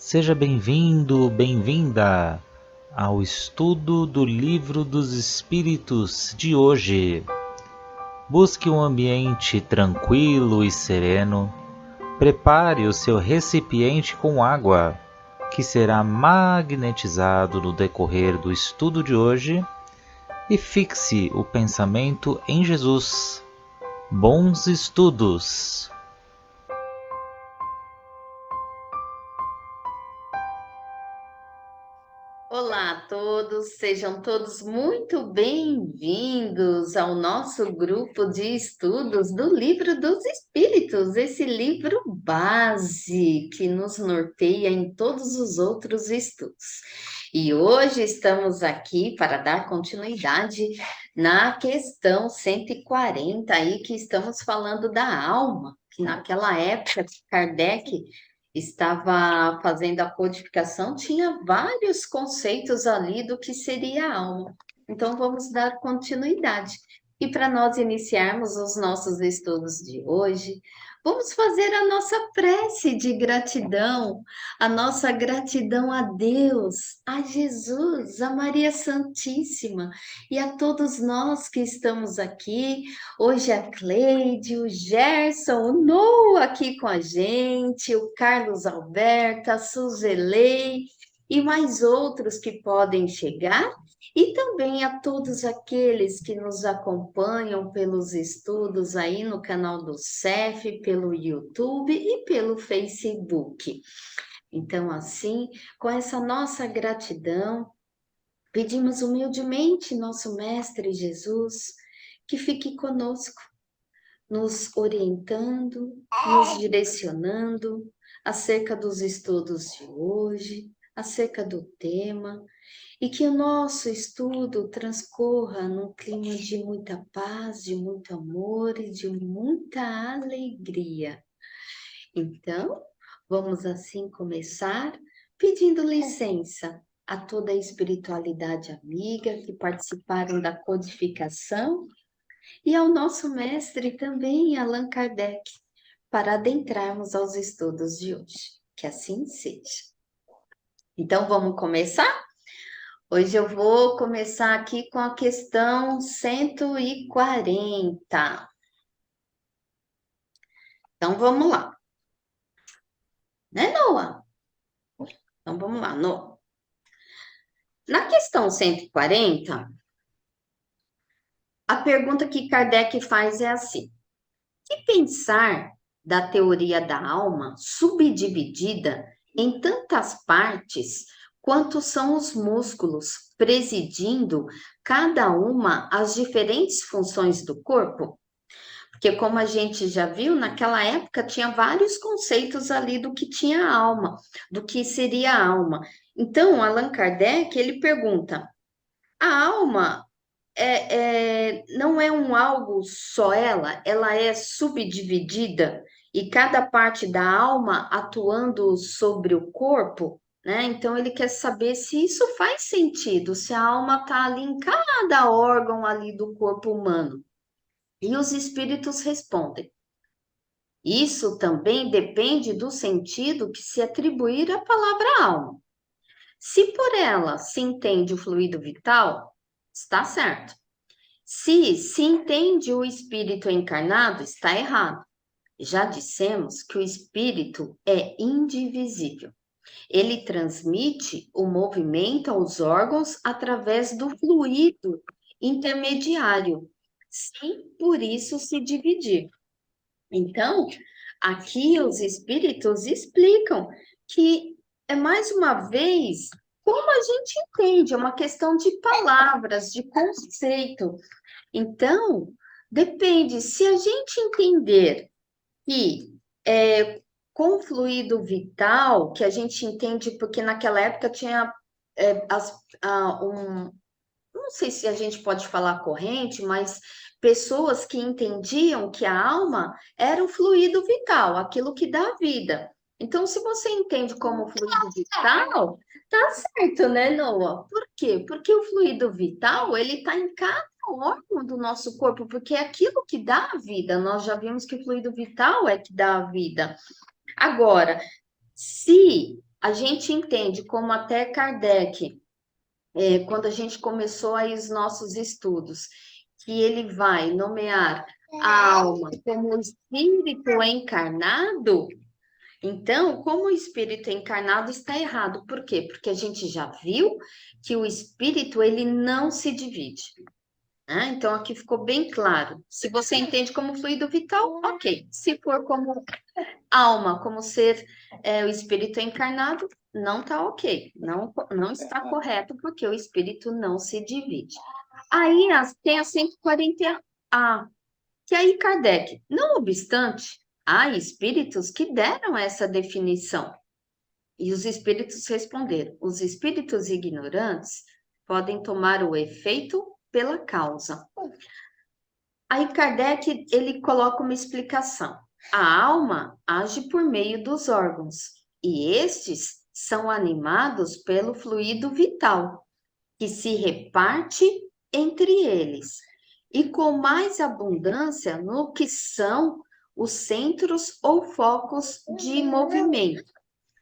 Seja bem-vindo, bem-vinda ao estudo do Livro dos Espíritos de hoje. Busque um ambiente tranquilo e sereno. Prepare o seu recipiente com água, que será magnetizado no decorrer do estudo de hoje, e fixe o pensamento em Jesus. Bons estudos! Olá a todos, sejam todos muito bem-vindos ao nosso grupo de estudos do Livro dos Espíritos, esse livro base que nos norteia em todos os outros estudos. E hoje estamos aqui para dar continuidade na questão 140 aí que estamos falando da alma, que naquela época Kardec estava fazendo a codificação, tinha vários conceitos ali do que seria a alma. Então, vamos dar continuidade. E para nós iniciarmos os nossos estudos de hoje, vamos fazer a nossa prece de gratidão, a nossa gratidão a Deus, a Jesus, a Maria Santíssima e a todos nós que estamos aqui. Hoje a Cleide, o Gerson, o Noah aqui com a gente, o Carlos Alberto, a Suzelei e mais outros que podem chegar, e também a todos aqueles que nos acompanham pelos estudos aí no canal do CEF, pelo YouTube e pelo Facebook. Então, assim, com essa nossa gratidão, pedimos humildemente nosso Mestre Jesus que fique conosco, nos orientando, nos direcionando acerca dos estudos de hoje, acerca do tema, e que o nosso estudo transcorra num clima de muita paz, de muito amor e de muita alegria. Então, vamos assim começar pedindo licença a toda a espiritualidade amiga que participaram da codificação e ao nosso mestre também, Allan Kardec, para adentrarmos aos estudos de hoje. Que assim seja. Então, vamos começar? Hoje eu vou começar aqui com a questão 140. Então, vamos lá. Né, Noah? Então, vamos lá, Noah. Na questão 140, a pergunta que Kardec faz é assim: que pensar da teoria da alma subdividida em tantas partes quanto são os músculos, presidindo cada uma as diferentes funções do corpo? Porque, como a gente já viu, naquela época tinha vários conceitos ali do que tinha alma, do que seria a alma. Então, Allan Kardec, ele pergunta, a alma não é um algo só ela é subdividida e cada parte da alma atuando sobre o corpo, né? Então ele quer saber se isso faz sentido, se a alma está ali em cada órgão ali do corpo humano. E os espíritos respondem: isso também depende do sentido que se atribuir à palavra alma. Se por ela se entende o fluido vital, está certo. Se entende o espírito encarnado, está errado. Já dissemos que o espírito é indivisível. Ele transmite o movimento aos órgãos através do fluido intermediário, sem por isso se dividir. Então, aqui os espíritos explicam que é mais uma vez como a gente entende, é uma questão de palavras, de conceito. Então, depende, se a gente entender que com fluido vital, que a gente entende, porque naquela época tinha não sei se a gente pode falar corrente, mas pessoas que entendiam que a alma era o fluido vital, aquilo que dá vida. Então, se você entende como fluido vital, tá certo, né, Noah? Por quê? Porque o fluido vital, ele está em cada órgão do nosso corpo, porque é aquilo que dá a vida. Nós já vimos que o fluido vital é que dá a vida. Agora, se a gente entende como até Kardec, quando a gente começou aí os nossos estudos, que ele vai nomear a alma como o espírito encarnado, então, como o espírito encarnado está errado. Por quê? Porque a gente já viu que o espírito ele não se divide. Né? Então, aqui ficou bem claro. Se você entende como fluido vital, ok. Se for como alma, como ser o espírito encarnado, não está ok. Não está correto, porque o espírito não se divide. Aí tem a 140A, que aí Kardec, não obstante, há espíritos que deram essa definição. E os espíritos responderam: os espíritos ignorantes podem tomar o efeito pela causa. Aí Kardec, ele coloca uma explicação. A alma age por meio dos órgãos, e estes são animados pelo fluido vital, que se reparte entre eles, e com mais abundância no que são os centros ou focos de movimento.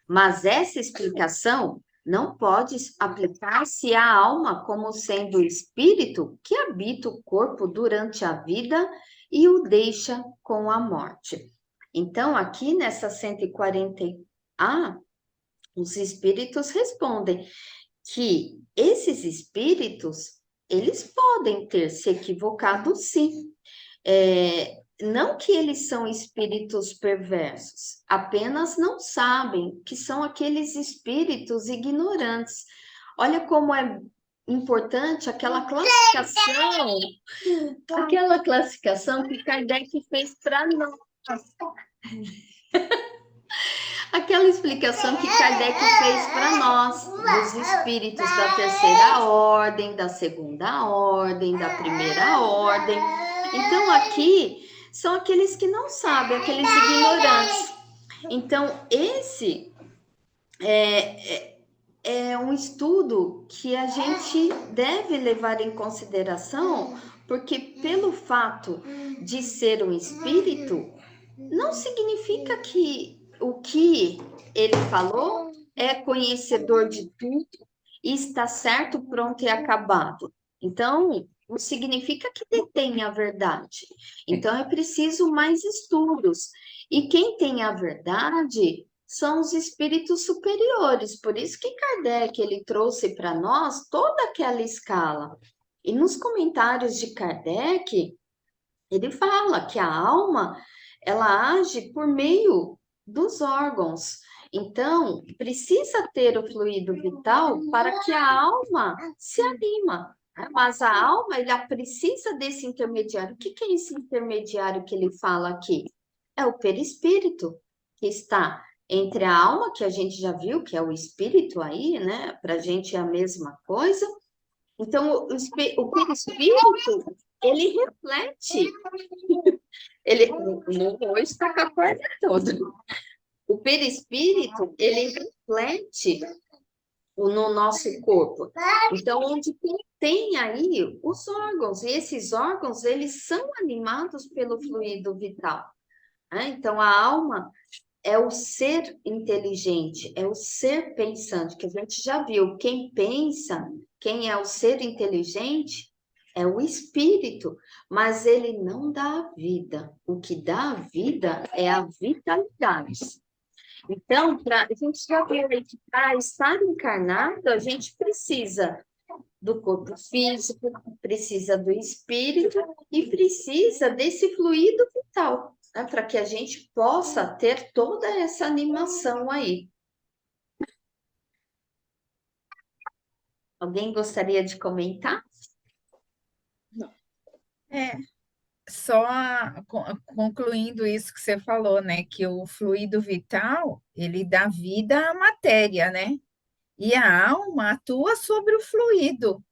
Mas essa explicação não pode aplicar-se à alma como sendo o espírito que habita o corpo durante a vida e o deixa com a morte. Então, aqui nessa 140A, os espíritos respondem que esses espíritos, eles podem ter se equivocado, sim. Não que eles são espíritos perversos, apenas não sabem que são aqueles espíritos ignorantes. Olha como é importante aquela classificação que Kardec fez para nós. Aquela explicação que Kardec fez para nós, dos espíritos da terceira ordem, da segunda ordem, da primeira ordem. Então, aqui são aqueles que não sabem, aqueles ignorantes. Então, esse é um estudo que a gente deve levar em consideração, porque pelo fato de ser um espírito, não significa que o que ele falou é conhecedor de tudo e está certo, pronto e acabado. Então, não significa que detém a verdade. Então, é preciso mais estudos. E quem tem a verdade são os espíritos superiores. Por isso que Kardec ele trouxe para nós toda aquela escala. E nos comentários de Kardec, ele fala que a alma ela age por meio dos órgãos. Então, precisa ter o fluido vital para que a alma se anima. Mas a alma, ela precisa desse intermediário. O que é esse intermediário que ele fala aqui? É o perispírito, que está entre a alma, que a gente já viu, que é o espírito aí, né? Para a gente é a mesma coisa. Então, o perispírito, ele reflete, ele não hoje está com a corda toda. O perispírito, ele reflete no nosso corpo. Então, onde tem aí os órgãos, e esses órgãos, eles são animados pelo fluido vital. Né? Então, a alma é o ser inteligente, é o ser pensante, que a gente já viu. Quem pensa, quem é o ser inteligente, é o espírito, mas ele não dá a vida. O que dá a vida é a vitalidade. Então, a gente já viu aí que para estar encarnado, a gente precisa do corpo físico, precisa do espírito e precisa desse fluido vital, né, para que a gente possa ter toda essa animação aí. Alguém gostaria de comentar? É, só concluindo isso que você falou, né? Que o fluido vital, ele dá vida à matéria, né? E a alma atua sobre o fluido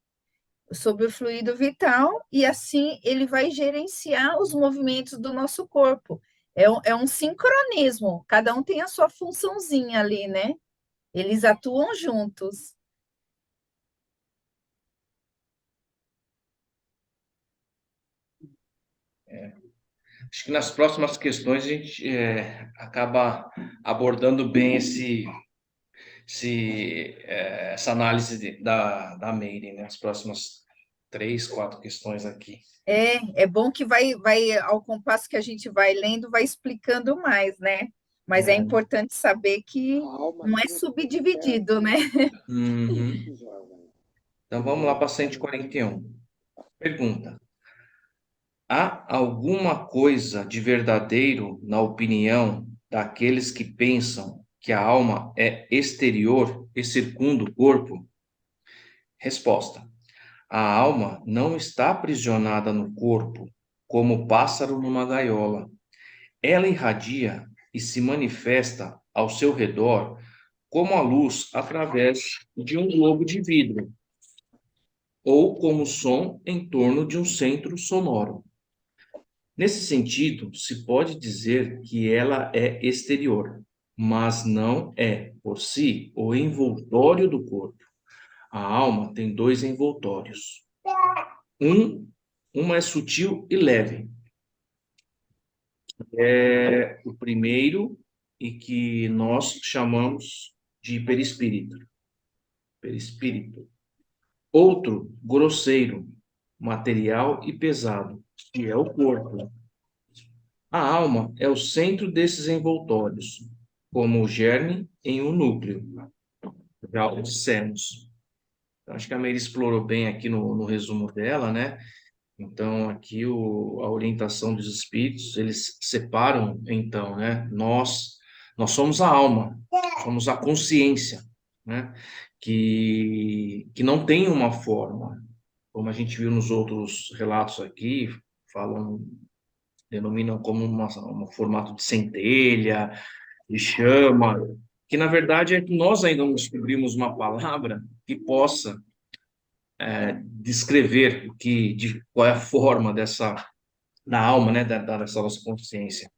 vital, e assim ele vai gerenciar os movimentos do nosso corpo. É um sincronismo, cada um tem a sua funçãozinha ali, né? Eles atuam juntos. Acho que nas próximas questões a gente acaba abordando bem essa análise da Meire, né? As próximas 3, 4 questões aqui. É bom que ao compasso que a gente vai lendo, vai explicando mais, né? Mas é importante saber que não é subdividido, né? Uhum. Então vamos lá para 141. Pergunta: há alguma coisa de verdadeiro na opinião daqueles que pensam que a alma é exterior e circunda o corpo? Resposta: a alma não está aprisionada no corpo, como o pássaro numa gaiola. Ela irradia e se manifesta ao seu redor como a luz através de um globo de vidro, ou como som em torno de um centro sonoro. Nesse sentido, se pode dizer que ela é exterior, mas não é, por si, o envoltório do corpo. A alma tem dois envoltórios. Uma é sutil e leve. É o primeiro e que nós chamamos de perispírito. Perispírito. Outro, grosseiro, material e pesado, que é o corpo. A alma é o centro desses envoltórios, como o germe em um núcleo. Já o dissemos. Acho que a Meire explorou bem aqui no resumo dela, né? Então, aqui a orientação dos espíritos, eles separam, então, né? Nós somos a alma, somos a consciência, né? Que não tem uma forma, como a gente viu nos outros relatos aqui, falam, denominam como um formato de centelha, de chama, que na verdade é que nós ainda não descobrimos uma palavra que possa descrever qual é a forma da alma, né, dessa nossa consciência.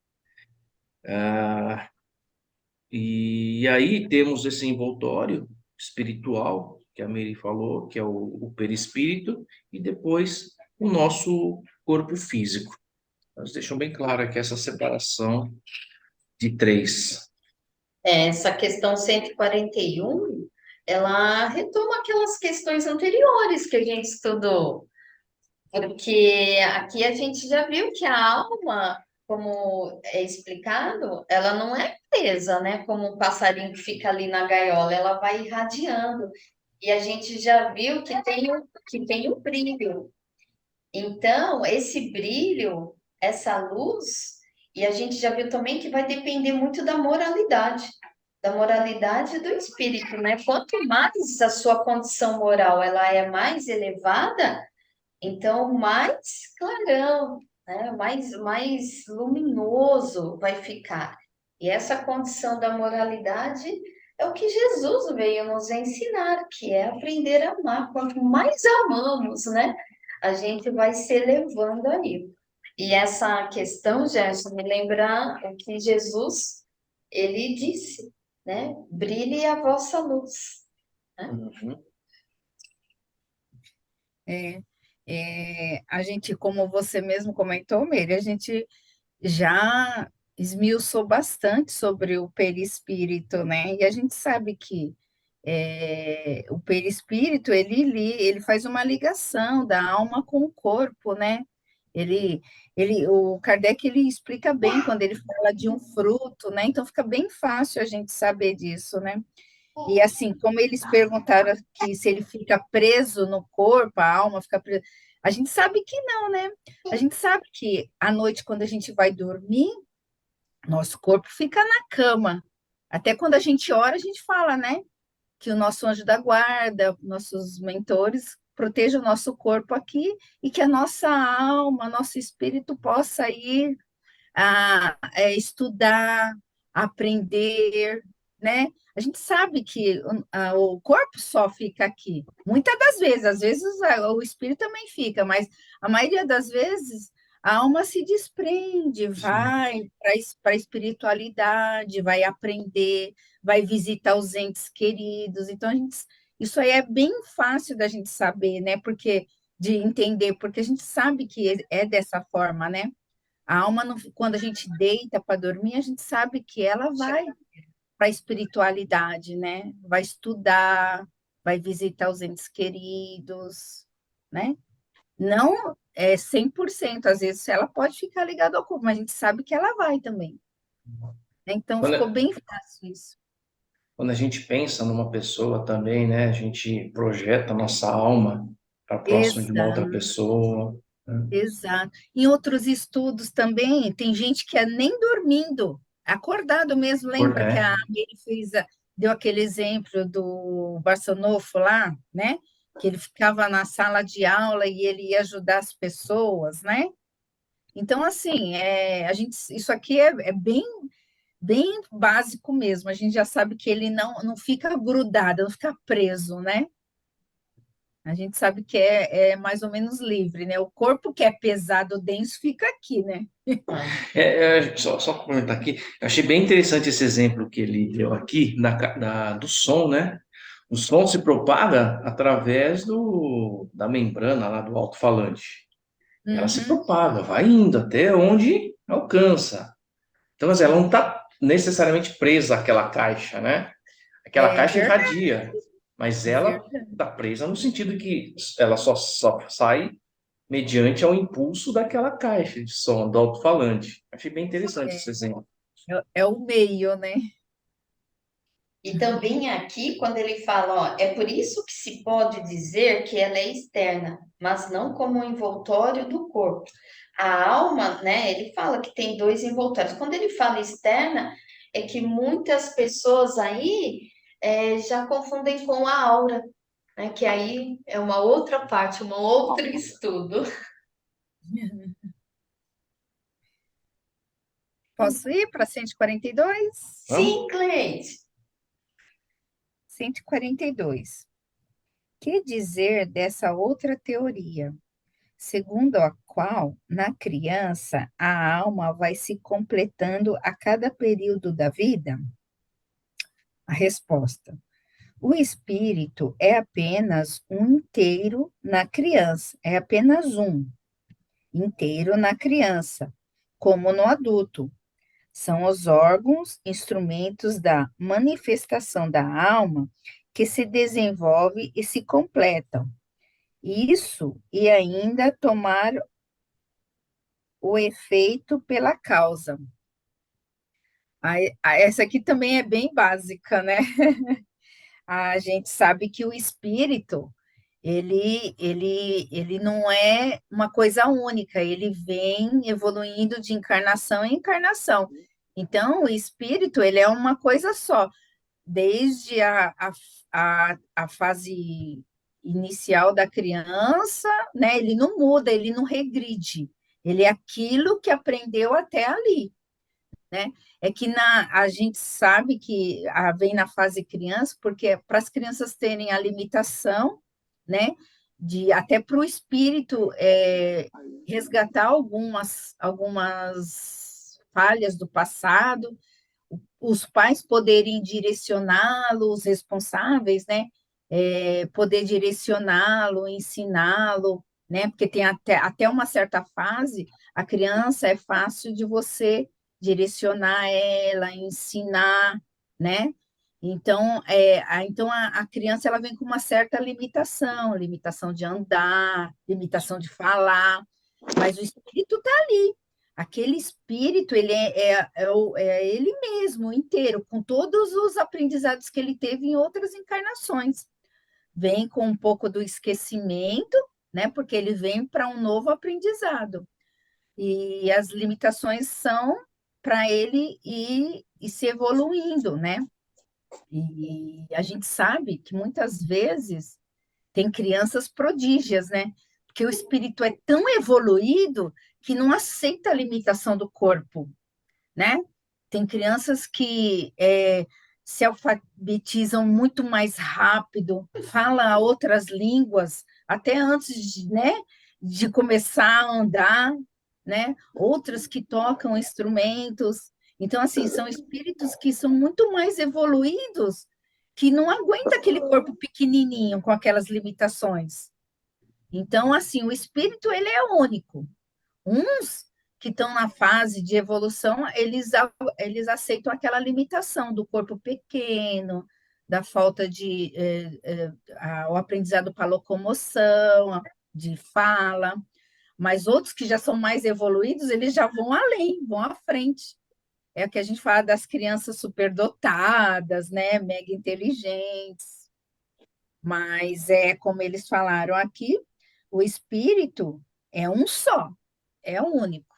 E aí temos esse envoltório espiritual, que a Mary falou, que é o perispírito, e depois o nosso corpo físico. Eles deixam bem claro aqui essa separação de três. Essa questão 141, ela retoma aquelas questões anteriores que a gente estudou, porque aqui a gente já viu que a alma, como é explicado, ela não é presa, né? Como um passarinho que fica ali na gaiola, ela vai irradiando. E a gente já viu que tem o brilho. Então, esse brilho, essa luz, e a gente já viu também que vai depender muito da moralidade do espírito, né? Quanto mais a sua condição moral ela é mais elevada, então mais clarão, né? Mais luminoso vai ficar. E essa condição da moralidade é o que Jesus veio nos ensinar, que é aprender a amar. Quanto mais amamos, né? A gente vai se elevando aí. E essa questão, Gerson, me lembra o que Jesus, ele disse, né? Brilhe a vossa luz. Uhum. A gente, como você mesmo comentou, Meire, a gente já esmiuçou bastante sobre o perispírito, né? E a gente sabe que o perispírito, ele faz uma ligação da alma com o corpo, né? Ele, o Kardec, ele explica bem quando ele fala de um fruto, né? Então, fica bem fácil a gente saber disso, né? E assim, como eles perguntaram aqui se ele fica preso no corpo, a alma fica presa, a gente sabe que não, né? A gente sabe que à noite, quando a gente vai dormir, nosso corpo fica na cama. Até quando a gente ora, a gente fala, né? Que o nosso anjo da guarda, nossos mentores, protejam o nosso corpo aqui e que a nossa alma, nosso espírito possa ir estudar, aprender, né? A gente sabe que o corpo só fica aqui. Muitas das vezes, às vezes o espírito também fica, mas a maioria das vezes a alma se desprende, vai para a espiritualidade, vai aprender, vai visitar os entes queridos. Então, isso aí é bem fácil da gente saber, né? Porque de entender, porque a gente sabe que é dessa forma, né? A alma, quando a gente deita para dormir, a gente sabe que ela vai a espiritualidade, né? Vai estudar, vai visitar os entes queridos, né? Não é 100%, às vezes ela pode ficar ligada ao corpo, mas a gente sabe que ela vai também, né? Então ficou Quando, bem fácil isso. quando a gente pensa numa pessoa também, né? A gente projeta a nossa alma para próximo de uma outra Exato, pessoa, né? exato. Em outros estudos também, tem gente que é nem dormindo, acordado mesmo. Lembra que a É, Mary deu aquele exemplo do Barçanufo lá, né? Que ele ficava na sala de aula e ele ia ajudar as pessoas, né? Então, assim, isso aqui é bem básico mesmo. A gente já sabe que ele não fica grudado, não fica preso, né? A gente sabe que é mais ou menos livre, né? O corpo que é pesado, denso, fica aqui, né? só comentar aqui, eu achei bem interessante esse exemplo que ele deu aqui do som, né? O som se propaga através da membrana lá do alto-falante. Ela se Uhum, propaga, vai indo até onde alcança. Então, assim, ela não está necessariamente presa àquela caixa, né? Aquela é caixa verdade, irradia, mas é ela verdade. está presa no sentido que ela só sai mediante ao impulso daquela caixa de som, do alto-falante. Achei bem interessante esse exemplo. É o meio, né? E também aqui, quando ele fala, ó, é por isso que se pode dizer que ela é externa, mas não como um envoltório do corpo. A alma, né? Ele fala que tem dois envoltórios. Quando ele fala externa, é que muitas pessoas aí já confundem com a aura, né? Que aí é uma outra parte, um outro estudo. Posso ir para 142? Vamos? Sim, Cleide. 142. Que dizer dessa outra teoria, segundo a qual, na criança, a alma vai se completando a cada período da vida? A resposta: o espírito é apenas um inteiro na criança, é apenas um inteiro na criança, como no adulto. São os órgãos, instrumentos da manifestação da alma que se desenvolvem e se completam. Isso e ainda tomar o efeito pela causa. Essa aqui também é bem básica, né? A gente sabe que o espírito, ele não é uma coisa única, ele vem evoluindo de encarnação em encarnação. Então, o espírito, ele é uma coisa só, desde a fase inicial da criança, né? Ele não muda, ele não regride, ele é aquilo que aprendeu até ali, né? É que a gente sabe que vem na fase criança, porque para as crianças terem a limitação, né? Até para o espírito resgatar algumas falhas do passado, os pais poderem direcioná-lo, os responsáveis, né? Poder direcioná-lo, ensiná-lo, né? Porque tem até uma certa fase, a criança é fácil de você direcionar ela, ensinar, né? Então, a criança ela vem com uma certa limitação, limitação de andar, limitação de falar, mas o espírito está ali. Aquele espírito, ele é ele mesmo, inteiro, com todos os aprendizados que ele teve em outras encarnações. Vem com um pouco do esquecimento, né? Porque ele vem para um novo aprendizado. E as limitações são para ele ir se evoluindo, né? E a gente sabe que muitas vezes tem crianças prodígias, né? Porque o espírito é tão evoluído que não aceita a limitação do corpo, né? Tem crianças que se alfabetizam muito mais rápido, falam outras línguas, até antes né, de começar a andar, né? Outras que tocam instrumentos. Então, assim, são espíritos que são muito mais evoluídos, que não aguenta aquele corpo pequenininho com aquelas limitações. Então, assim, o espírito, ele é único. Uns que estão na fase de evolução, eles aceitam aquela limitação do corpo pequeno, da falta de o aprendizado para locomoção, de fala, mas outros que já são mais evoluídos, eles já vão além, vão à frente. É o que a gente fala das crianças superdotadas, né, mega inteligentes, mas é como eles falaram aqui, o espírito é um só, é único.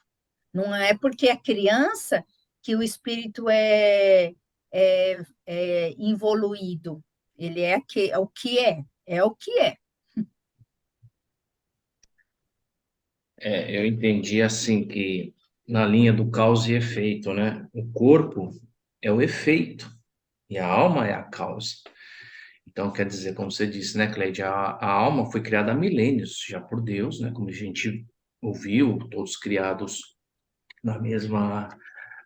Não é porque é criança que o espírito é involuído. Ele é o que é o que é. Eu entendi assim que na linha do causa e efeito, né? O corpo é o efeito e a alma é a causa. Então, quer dizer, como você disse, né, Cleide, a alma foi criada há milênios já por Deus, né? Como a gente ouviu, todos criados na mesma,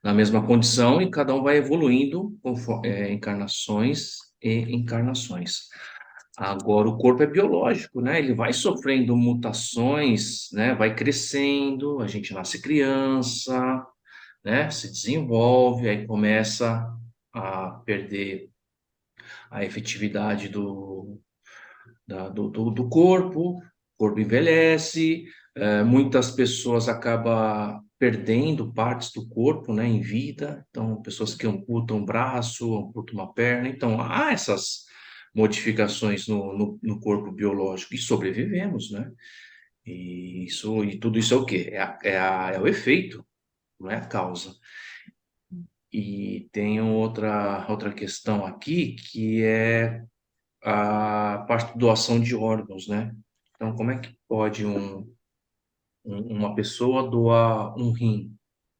na mesma condição e cada um vai evoluindo conforme, encarnações e encarnações. Agora, o corpo é biológico, né? Ele vai sofrendo mutações, né? Vai crescendo, a gente nasce criança, né? Se desenvolve, aí começa a perder a efetividade do corpo, o corpo envelhece, muitas pessoas acabam perdendo partes do corpo, né, em vida, então pessoas que amputam um braço, amputam uma perna, então há essas modificações no corpo biológico e sobrevivemos, né? E tudo isso é o quê? É o efeito, não é a causa. E tem outra questão aqui que é a parte de doação de órgãos, né? Então, como é que pode uma pessoa doar um rim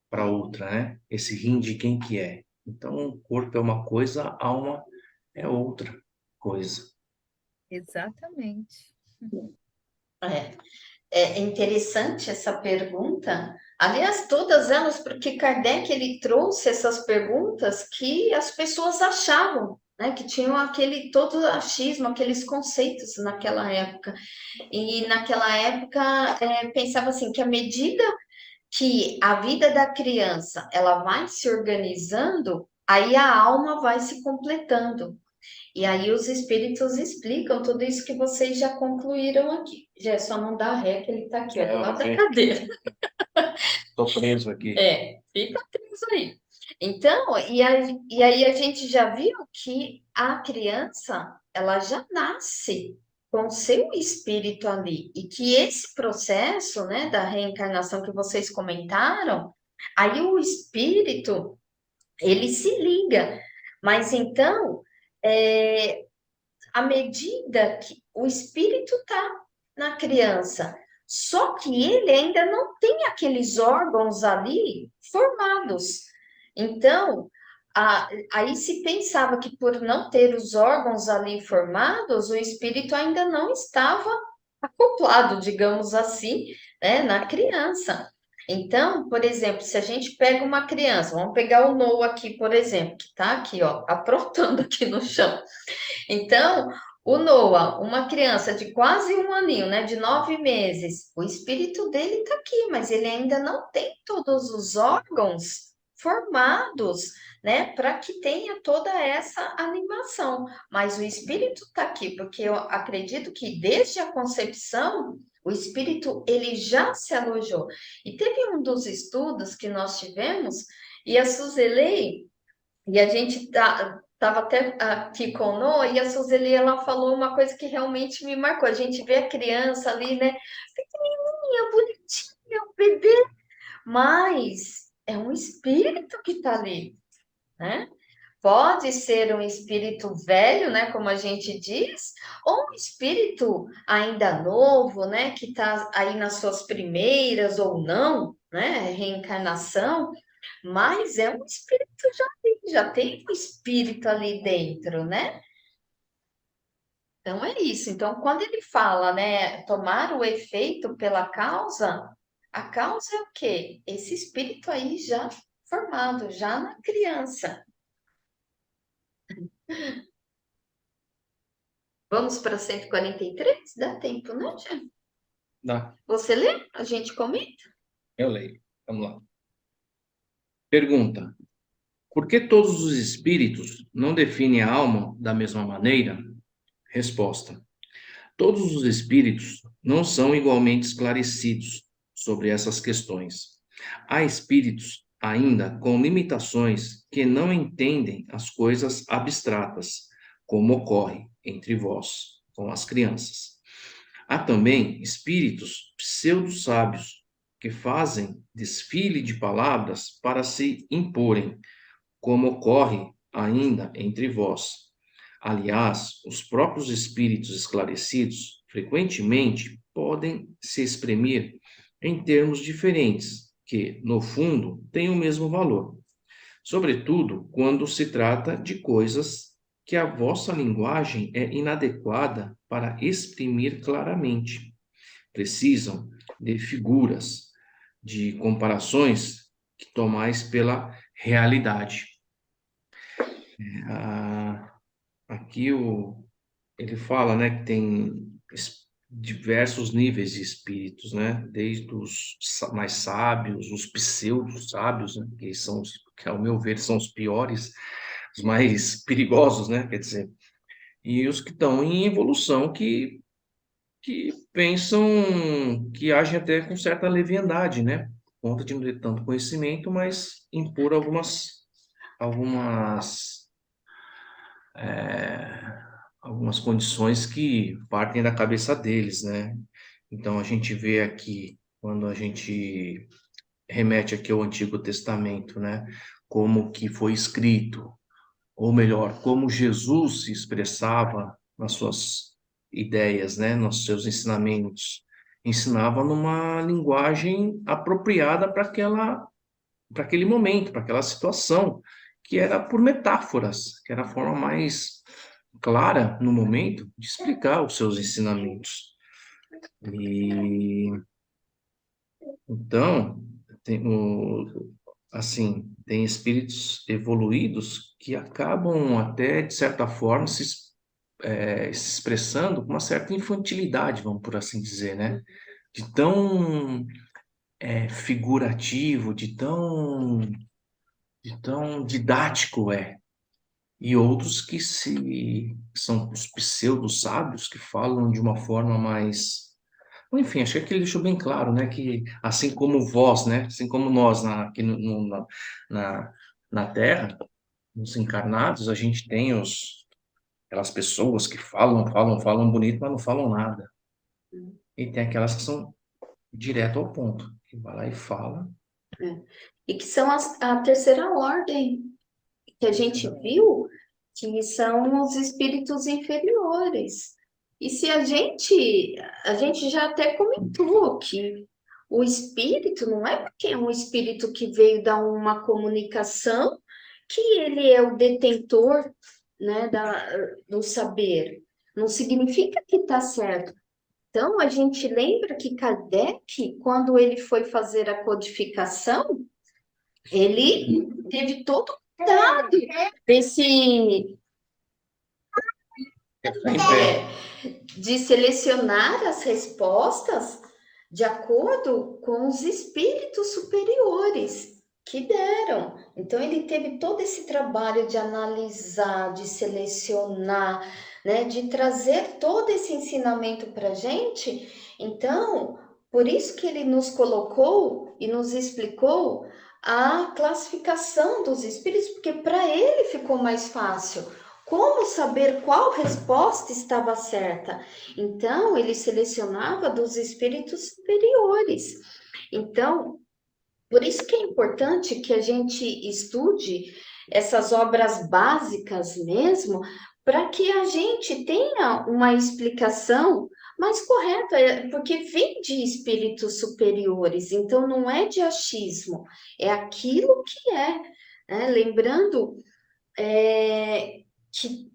para outra, né? Esse rim de quem que é? Então, o corpo é uma coisa, a alma é outra coisa. Exatamente. É, é interessante essa pergunta. Aliás, todas elas, porque Kardec ele trouxe essas perguntas que as pessoas achavam, né, que tinham aquele todo achismo, aqueles conceitos naquela época. E naquela época pensava assim que à medida que a vida da criança ela vai se organizando, aí a alma vai se completando. E aí os espíritos explicam tudo isso que vocês já concluíram aqui. Já é só não dar ré que ele está aqui, ó, do lado da cadeira. Estou preso aqui. Fica preso aí. Então, e aí a gente já viu que a criança, ela já nasce com o seu espírito ali, e que esse processo, né, da reencarnação que vocês comentaram, aí o espírito, ele se liga, mas então, é, à medida que o espírito está na criança, só que ele ainda não tem aqueles órgãos ali formados. Então, aí se pensava que por não ter os órgãos ali formados, o espírito ainda não estava acoplado, digamos assim, né, na criança. Então, por exemplo, se a gente pega uma criança, vamos pegar o Noah aqui, por exemplo, que está aqui, ó, aprontando aqui no chão. Então, o Noah, uma criança de quase um aninho, né, de 9 meses, o espírito dele está aqui, mas ele ainda não tem todos os órgãos formados, né, para que tenha toda essa animação. Mas o espírito está aqui, porque eu acredito que desde a concepção, o espírito ele já se alojou. E teve um dos estudos que nós tivemos, e a Suzelei, e a gente estava até aqui com o Noah, e a Suzeli, ela falou uma coisa que realmente me marcou. A gente vê a criança ali, né? Pequenininha, bonitinha, o bebê, mas é um espírito que está ali, né? Pode ser um espírito velho, né, como a gente diz, ou um espírito ainda novo, né, que está aí nas suas primeiras ou não, né, reencarnação, mas é um espírito já tem um espírito ali dentro, né? Então é isso. Então, quando ele fala, né, tomar o efeito pela causa, a causa é o quê? Esse espírito aí já formado, já na criança. Vamos para 143? Dá tempo, né, Jean? Dá, Você lê? A gente comenta? eu leio. Vamos lá. Pergunta: por que todos os espíritos não definem a alma da mesma maneira? Resposta: todos os espíritos não são igualmente esclarecidos sobre essas questões. Há espíritos ainda com limitações que não entendem as coisas abstratas, como ocorre entre vós, com as crianças. Há também espíritos pseudo-sábios que fazem desfile de palavras para se imporem, como ocorre ainda entre vós. Aliás, os próprios espíritos esclarecidos frequentemente podem se exprimir em termos diferentes, que, no fundo, têm o mesmo valor, sobretudo quando se trata de coisas que a vossa linguagem é inadequada para exprimir claramente. Precisam de figuras, de comparações que tomais pela realidade. Aqui ele fala, né, que tem diversos níveis de espíritos, né, desde os mais sábios, os pseudo-sábios, né, que ao meu ver são os piores, os mais perigosos, né, quer dizer, e os que estão em evolução, que pensam, que agem até com certa leviandade, né, por conta de não ter tanto conhecimento, mas impor algumas algumas condições que partem da cabeça deles, né? Então a gente vê aqui, quando a gente remete aqui ao Antigo Testamento, né? Como que foi escrito, ou melhor, como Jesus se expressava nas suas ideias, né? Nos seus ensinamentos. Ensinava numa linguagem apropriada para aquele momento, para aquela situação, que era por metáforas, que era a forma mais clara no momento de explicar os seus ensinamentos. E então, tem espíritos evoluídos que acabam até, de certa forma, se expressando com uma certa infantilidade, vamos por assim dizer, né? De tão figurativo, de tão didático é. E outros que são os pseudo-sábios, que falam de uma forma mais. Enfim, acho que aqui ele deixou bem claro, né? Que assim como vós, né? Assim como nós aqui na, na Terra, nos encarnados, a gente tem aquelas pessoas que falam bonito, mas não falam nada. E tem aquelas que são direto ao ponto, que vai lá e fala. E que são a terceira ordem, que a gente viu que são os espíritos inferiores. E se a gente já até comentou que o espírito não é porque é um espírito que veio dar uma comunicação que ele é o detentor, né, do saber. Não significa que está certo. Então, a gente lembra que Kardec, quando ele foi fazer a codificação, ele teve todo o cuidado de selecionar as respostas de acordo com os espíritos superiores que deram. Então, ele teve todo esse trabalho de analisar, de selecionar, né, de trazer todo esse ensinamento para a gente. Então, por isso que ele nos colocou e nos explicou a classificação dos espíritos, porque para ele ficou mais fácil. Como saber qual resposta estava certa? Então, ele selecionava dos espíritos superiores. Então, por isso que é importante que a gente estude essas obras básicas mesmo, para que a gente tenha uma explicação mais correta, porque vem de espíritos superiores, então não é de achismo, é aquilo que é. Né? Lembrando que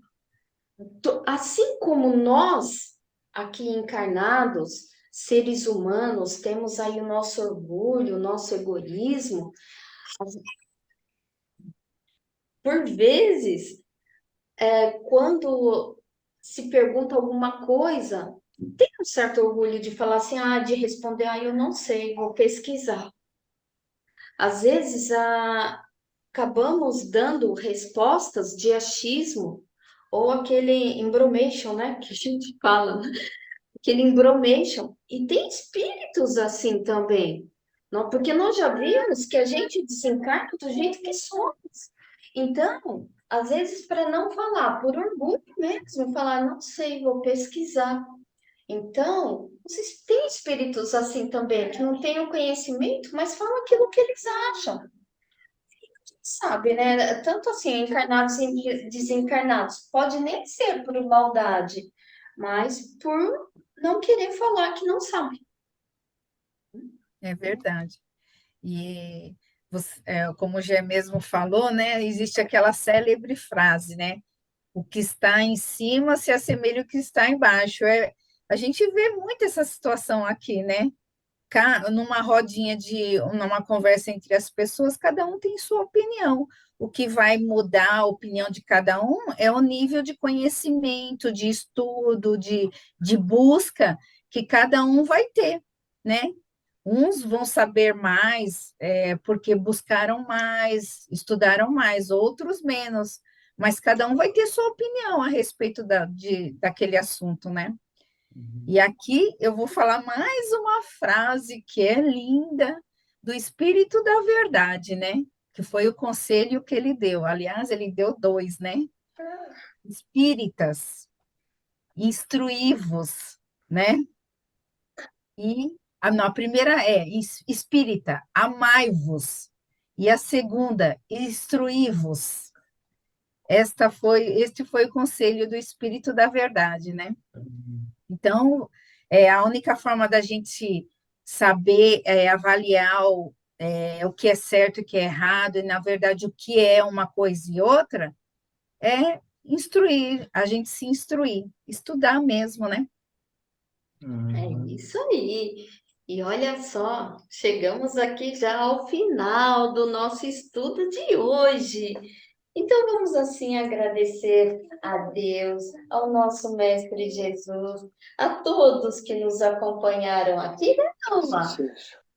assim como nós, aqui encarnados, seres humanos, temos aí o nosso orgulho, o nosso egoísmo, por vezes, quando se pergunta alguma coisa, tem um certo orgulho de falar assim, de responder, eu não sei, vou pesquisar. Às vezes, acabamos dando respostas de achismo ou aquele embromation, né? Que a gente fala, aquele embromation. E tem espíritos assim também, não? Porque nós já vimos que a gente desencarna do jeito que somos. Então, às vezes, para não falar, por orgulho mesmo, falar, não sei, vou pesquisar. Então, vocês têm espíritos assim também, que não têm o conhecimento, mas falam aquilo que eles acham. Sabe, né? Tanto assim, encarnados e desencarnados. Pode nem ser por maldade, mas por não querer falar que não sabe. É verdade. E como o Gé mesmo falou, né? Existe aquela célebre frase, né? O que está em cima se assemelha ao que está embaixo. A gente vê muito essa situação aqui, né? Numa rodinha numa conversa entre as pessoas, cada um tem sua opinião. O que vai mudar a opinião de cada um é o nível de conhecimento, de estudo, de busca que cada um vai ter, né? Uns vão saber mais, porque buscaram mais, estudaram mais, outros menos, mas cada um vai ter sua opinião a respeito daquele assunto, né? E aqui eu vou falar mais uma frase que é linda, do Espírito da Verdade, né? Que foi o conselho que ele deu. Aliás, ele deu dois, né? Espíritas, instruí-vos, né? E não, a primeira é espírita, amai-vos. E a segunda, instruí-vos. Este foi o conselho do Espírito da Verdade, né? Então, a única forma da gente saber avaliar o que é certo e o que é errado, e, na verdade, o que é uma coisa e outra, é instruir, a gente se instruir, estudar mesmo, né? É isso aí. E olha só, chegamos aqui já ao final do nosso estudo de hoje. Então vamos assim agradecer a Deus, ao nosso Mestre Jesus, a todos que nos acompanharam aqui, né, Alma?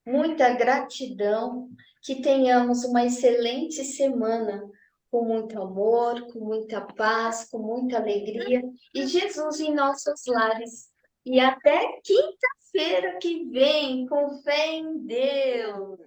Muita gratidão, que tenhamos uma excelente semana, com muito amor, com muita paz, com muita alegria e Jesus em nossos lares. E até quinta-feira que vem, com fé em Deus.